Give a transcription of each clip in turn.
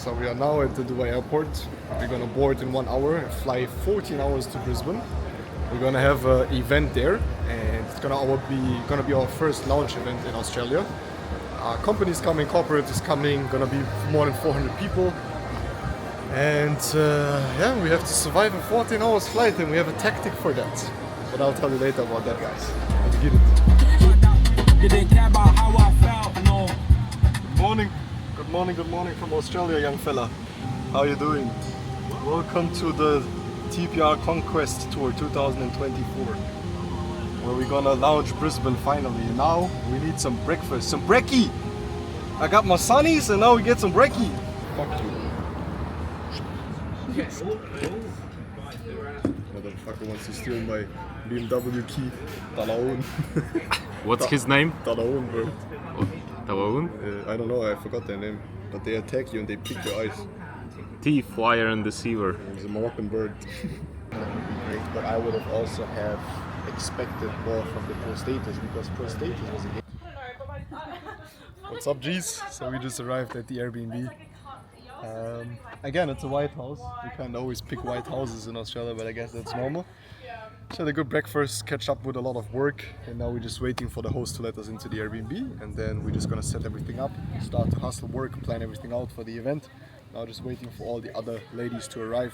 So we are now at the Dubai airport. We're gonna board in 1 hour and fly 14 hours to Brisbane. We're gonna have an event there, and it's gonna be our first launch event in Australia. Companies coming, corporate is coming, gonna be more than 400 people. And yeah, we have to survive a 14 hours flight, and we have a tactic for that. But I'll tell you later about that, guys. Let's get it. Good morning from Australia, young fella. How you doing? Welcome to the TPR Conquest Tour 2024, where we're gonna launch Brisbane finally. Now we need some breakfast, some brekkie. I got my sunnies, and now we get some brekkie. Fuck you. Motherfucker wants to steal my BMW key. Talaun. What's his name? Talaun, bro. Talaun? I don't know, I forgot their name. But they attack you and they pick your eyes. Thief, liar and deceiver. It's a Moroccan bird. Great, but I would have also have expected more from the pro status, because pro status was a game. What's up, G's? So we just arrived at the Airbnb. Again, it's a white house. We can't always pick white houses in Australia, but I guess that's normal. So had a good breakfast, catch up with a lot of work, and now we're just waiting for the host to let us into the Airbnb, and then we're just gonna set everything up, start to hustle work, plan everything out for the event. Now just waiting for all the other ladies to arrive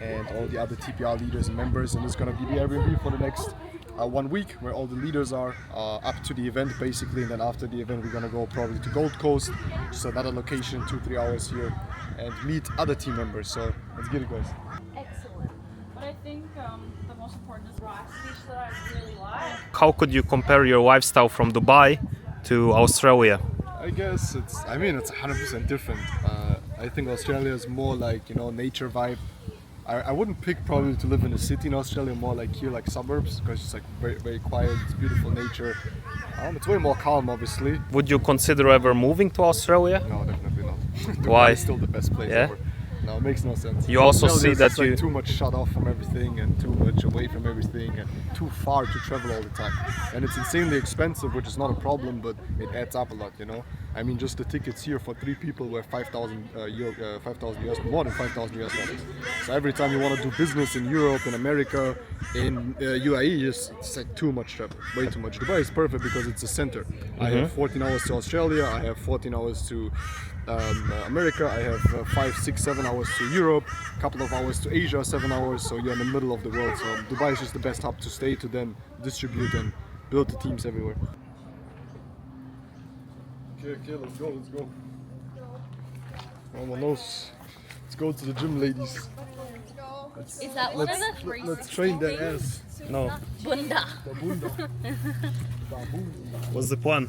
and all the other TPR leaders and members, and it's gonna be the Airbnb for the next 1 week, where all the leaders are up to the event basically, and then after the event we're gonna go probably to Gold Coast, just another location, 2-3 hours here, and meet other team members. So let's get it, guys. Excellent. But I think the most important is the speech that I really like. How could you compare your lifestyle from Dubai to Australia? I guess it's 100% different. I think Australia is more like, nature vibe. I wouldn't pick probably to live in a city in Australia, more like here, like suburbs, because it's like very, very quiet, it's beautiful nature. It's way more calm, obviously. Would you consider ever moving to Australia? No, definitely not. Why? Dubai is still the best place Yeah? ever. No, it makes no sense. You also Australia see that is like you- too much shut off from everything and too much away from everything and too far to travel all the time. And it's insanely expensive, which is not a problem, but it adds up a lot, I mean, just the tickets here for 3 people were 5,000 US, more than 5,000 US dollars. So every time you want to do business in Europe, in America, in UAE, it's like too much travel, way too much. Dubai is perfect because it's a center. I have 14 hours to Australia, I have 14 hours to America, I have 5, 6, 7 hours to Europe, a couple of hours to Asia, 7 hours, so you're in the middle of the world. So Dubai is just the best hub to stay, to then distribute and build the teams everywhere. Okay, let's go. Vámonos. Let's go to the gym, ladies. Is that one of the phrases? Let's train their ass. No. Bunda. What's the plan?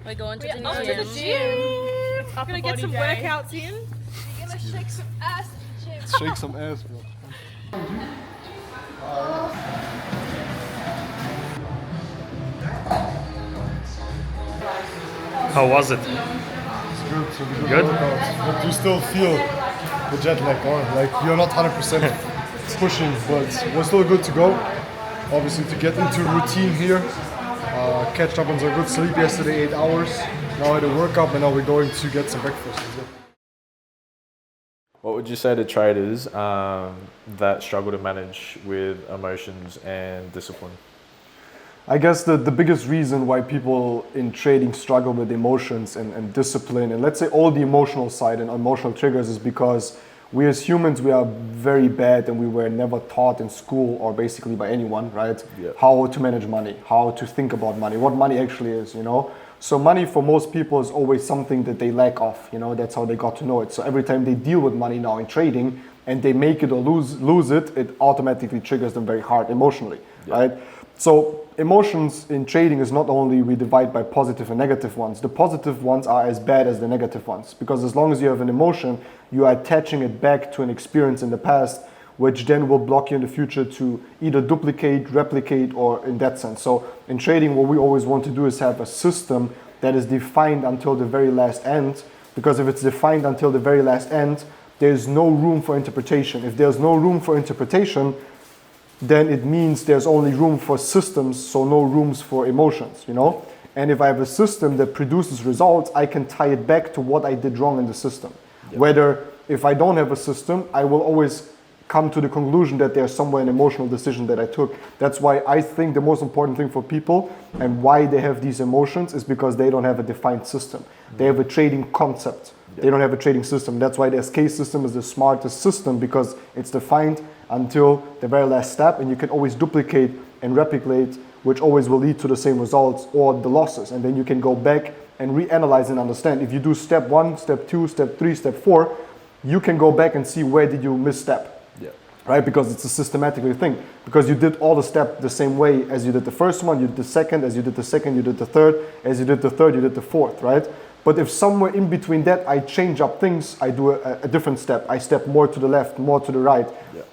We're going to the Off to the gym. I'm gonna get some workouts in. You're gonna shake some ass at the gym. Let's shake some ass, bro. How was it? It's good. So we did Good? workouts, but you still feel the jet lag, or like you're not 100% pushing, but we're still good to go. Obviously, to get into routine here, catch up on some good sleep yesterday, 8 hours. Now I had a workout, and now we're going to get some breakfast. What would you say to traders that struggle to manage with emotions and discipline? I guess the biggest reason why people in trading struggle with emotions and discipline, and let's say all the emotional side and emotional triggers, is because we as humans, we are very bad, and we were never taught in school or basically by anyone, right? Yeah. How to manage money, how to think about money, what money actually is, So money for most people is always something that they lack of, that's how they got to know it. So every time they deal with money now in trading and they make it or lose it, it automatically triggers them very hard emotionally, right? So emotions in trading is not only we divide by positive and negative ones. The positive ones are as bad as the negative ones, because as long as you have an emotion, you are attaching it back to an experience in the past, which then will block you in the future to either duplicate, replicate, or in that sense. So in trading, what we always want to do is have a system that is defined until the very last end, because if it's defined until the very last end, there's no room for interpretation. If there's no room for interpretation, then it means there's only room for systems, so no rooms for emotions, And if I have a system that produces results, I can tie it back to what I did wrong in the system. Whether if I don't have a system, I will always come to the conclusion that there's somewhere an emotional decision that I took. That's why I think the most important thing for people and why they have these emotions is because they don't have a defined system. They have a trading concept. They don't have a trading system. That's why the SK system is the smartest system, because it's defined until the very last step, and you can always duplicate and replicate, which always will lead to the same results or the losses. And then you can go back and reanalyze and understand. If you do step 1, step 2, step 3, step 4, you can go back and see where did you misstep. Right? Because it's a systematically thing. Because you did all the steps the same way as you did the first one, you did the second, as you did the second, you did the third, as you did the third, you did the fourth, right? But if somewhere in between that I change up things, I do a different step. I step more to the left, more to the right.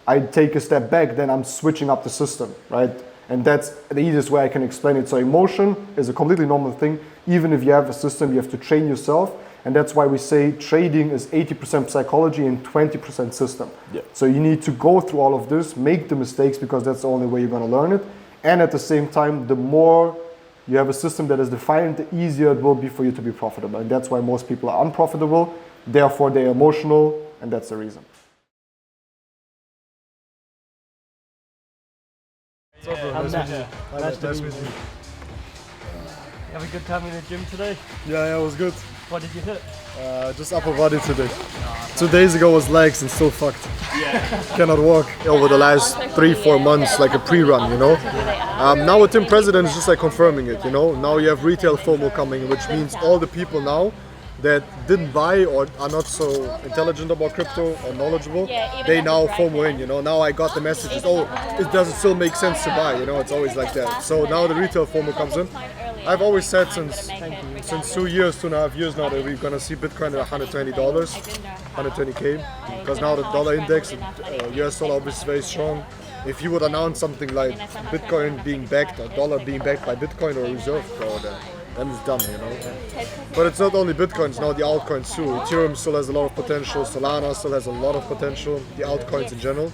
I take a step back, then I'm switching up the system, right? And that's the easiest way I can explain it. So emotion is a completely normal thing. Even if you have a system, you have to train yourself. And that's why we say trading is 80% psychology and 20% system. So you need to go through all of this, make the mistakes, because that's the only way you're going to learn it. And at the same time, the more you have a system that is defined, the easier it will be for you to be profitable. And that's why most people are unprofitable. Therefore, they're emotional, and that's the reason. I'm nice to meet you. Have a good time in the gym today? Yeah, it was good. What did you hit? Just upper body today. 2 days ago was legs and still fucked. Cannot walk. Over the last 3-4 months, like a pre-run, you know. Now with Team President, it's just like confirming it, you know. Now you have retail FOMO coming, which means all the people now that didn't buy or are not so intelligent about crypto or knowledgeable, they now FOMO in, you know. Now I got the messages, oh, it doesn't still make sense to buy, you know, it's always like that. So now the retail FOMO comes in. I've always said since 2.5 years now that we're gonna see Bitcoin at $120, 120K, because now the dollar index, US dollar obviously is very strong. If you would announce something like Bitcoin being backed or dollar being backed by Bitcoin or reserve, bro, then it's done, you know. But it's not only Bitcoin, it's now the altcoins too. Ethereum still has a lot of potential, Solana still has a lot of potential, the altcoins in general.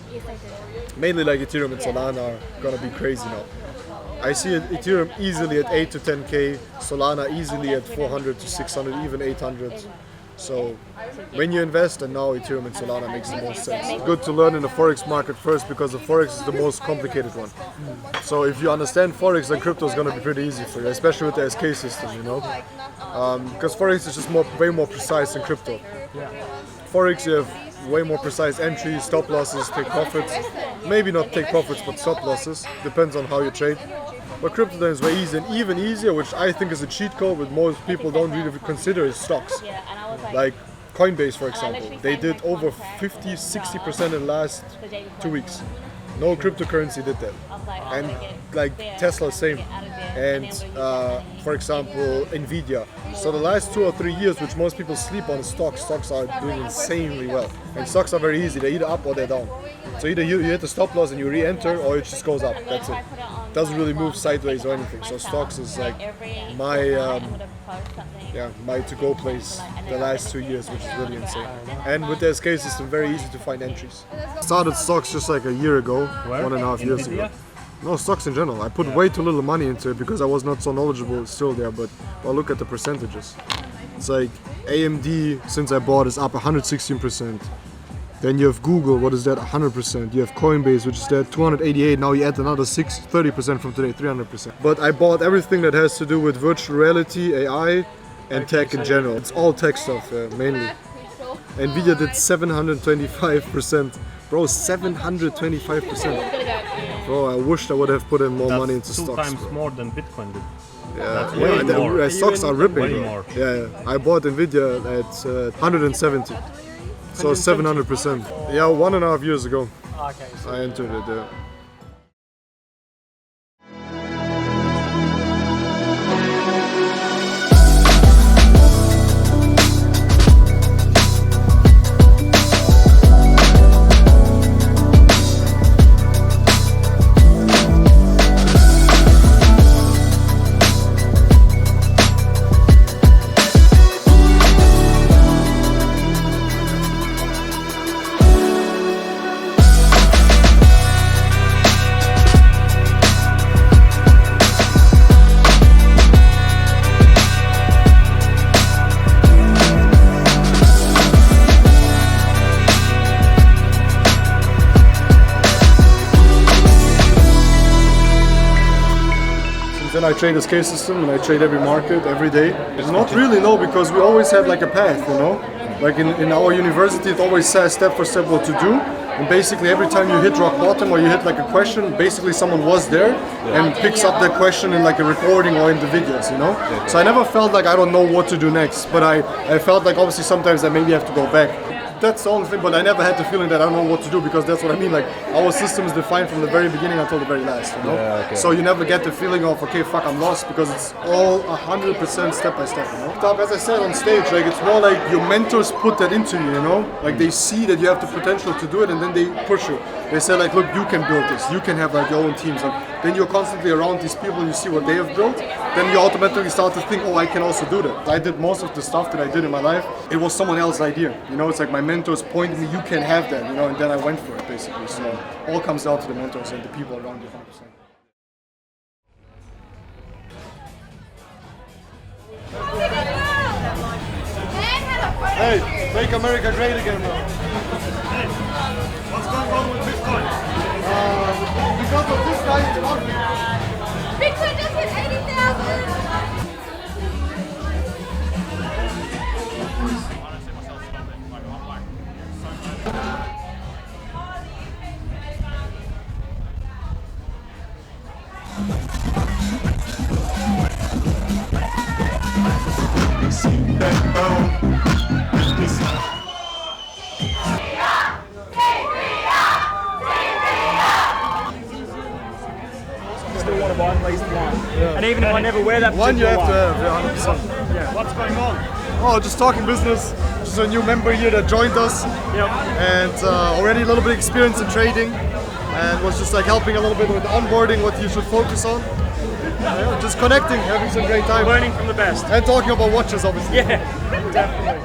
Mainly like Ethereum and Solana are gonna be crazy now. I see Ethereum easily at 8 to 10K, Solana easily at 400 to 600, even 800. So when you invest, and now Ethereum and Solana makes the most sense. Good to learn in the Forex market first, because the Forex is the most complicated one. So if you understand Forex, then crypto is going to be pretty easy for you, especially with the SK system, you know. Because Forex is just way more precise than crypto. Forex, you have way more precise entries, stop losses, take profits. Maybe not take profits, but stop losses. Depends on how you trade. But crypto then is way easier, and even easier, which I think is a cheat code, but most people don't really consider, is stocks. Like Coinbase, for example, they did over 50-60% in the last 2 weeks. No cryptocurrency did that. And like Tesla, same. And for example, Nvidia. So the last 2 or 3 years, which most people sleep on, stocks are doing insanely well. And stocks are very easy, they're either up or they're down. So either you hit the stop loss and you re-enter, or it just goes up, that's it. Doesn't really move sideways or anything. So stocks is like my to-go place the last 2 years, which is really insane. And with the SK system, very easy to find entries. Started stocks just like a year ago, 1.5 years ago. No, stocks in general. I put way too little money into it because I was not so knowledgeable still there, but well, look at the percentages. It's like AMD, since I bought, is up 116%. Then you have Google, what is that, 100%. You have Coinbase, which is at 288. Now you add another 30% from today, 300%. But I bought everything that has to do with virtual reality, AI, and tech in general. It's all tech stuff, mainly. Nvidia did 725%. Bro, 725%. Bro, I wished I would have put in more money into stocks. That's 2 times more than Bitcoin did. Yeah, stocks are ripping. Way more. Yeah, I bought Nvidia at 170. So 700%. Yeah, 1.5 years ago. I entered it. then I trade a scarce system and I trade every market every day. Not really, no, because we always had like a path, you know. Like in our university, it always says step for step what to do. And basically every time you hit rock bottom or you hit like a question, basically someone was there and picks up that question in like a recording or in the videos, you know? So I never felt like I don't know what to do next, but I felt like obviously sometimes I maybe have to go back. That's the only thing, but I never had the feeling that I don't know what to do, because that's what I mean, like our system is defined from the very beginning until the very last, you know? Yeah, okay. So you never get the feeling of, okay, fuck, I'm lost, because it's all 100% step by step, you know? As I said on stage, like it's more like your mentors put that into you, you know? Like they see that you have the potential to do it and then they push you. They say like, look, you can build this, you can have like your own teams. And then you're constantly around these people and you see what they have built, then you automatically start to think, oh, I can also do that. I did most of the stuff that I did in my life, it was someone else's idea, you know? It's like my mentors pointed me, you can have that, you know, and then I went for it basically. So all comes down to the mentors and the people around you 100%. Hey, make America great again, bro. Hey, what's going on with Bitcoin? Because of this guy, it's not. Bitcoin just hit 80,000. Still want to buy at least one. Yeah. And even if I never wear that One you have one. to have, yeah, 100%. Yeah. What's going on? Oh, just talking business. Just a new member here that joined us. Yep. And already a little bit experience in trading. And was just like helping a little bit with onboarding, what you should focus on. Yeah, just connecting, having some great time. Learning from the best. And talking about watches, obviously. Yeah, definitely.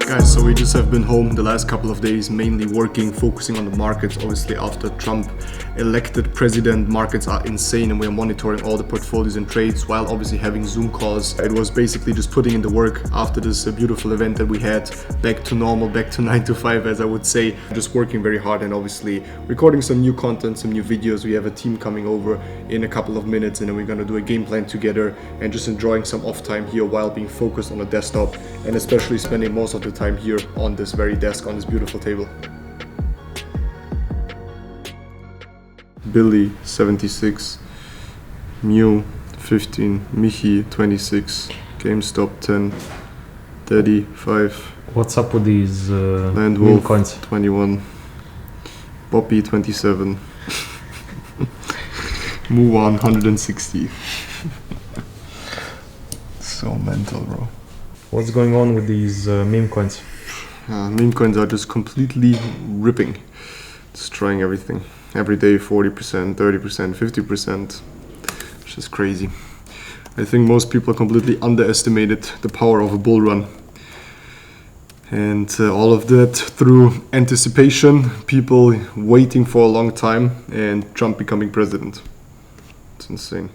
Guys, so we just have been home the last couple of days, mainly working, focusing on the markets. Obviously after Trump elected president, markets are insane and we're monitoring all the portfolios and trades while obviously having Zoom calls. It was basically just putting in the work after this beautiful event that we had, back to normal, back to 9 to 5 as I would say. Just working very hard and obviously recording some new content, some new videos. We have a team coming over in a couple of minutes and then we're gonna do a game plan together and just enjoying some off time here while being focused on the desktop and especially spending most of the time here on this very desk, on this beautiful table. Billy 76, Mew 15, Michi 26, GameStop 10, Daddy 5, What's up with these meme Landwolf coins? 21, Poppy 27, Muwan 160. So mental, bro. What's going on with these meme coins? Meme coins are just completely ripping, destroying everything. Every day 40%, 30%, 50%. It's just crazy. I think most people completely underestimated the power of a bull run. And all of that through anticipation, people waiting for a long time, and Trump becoming president. It's insane.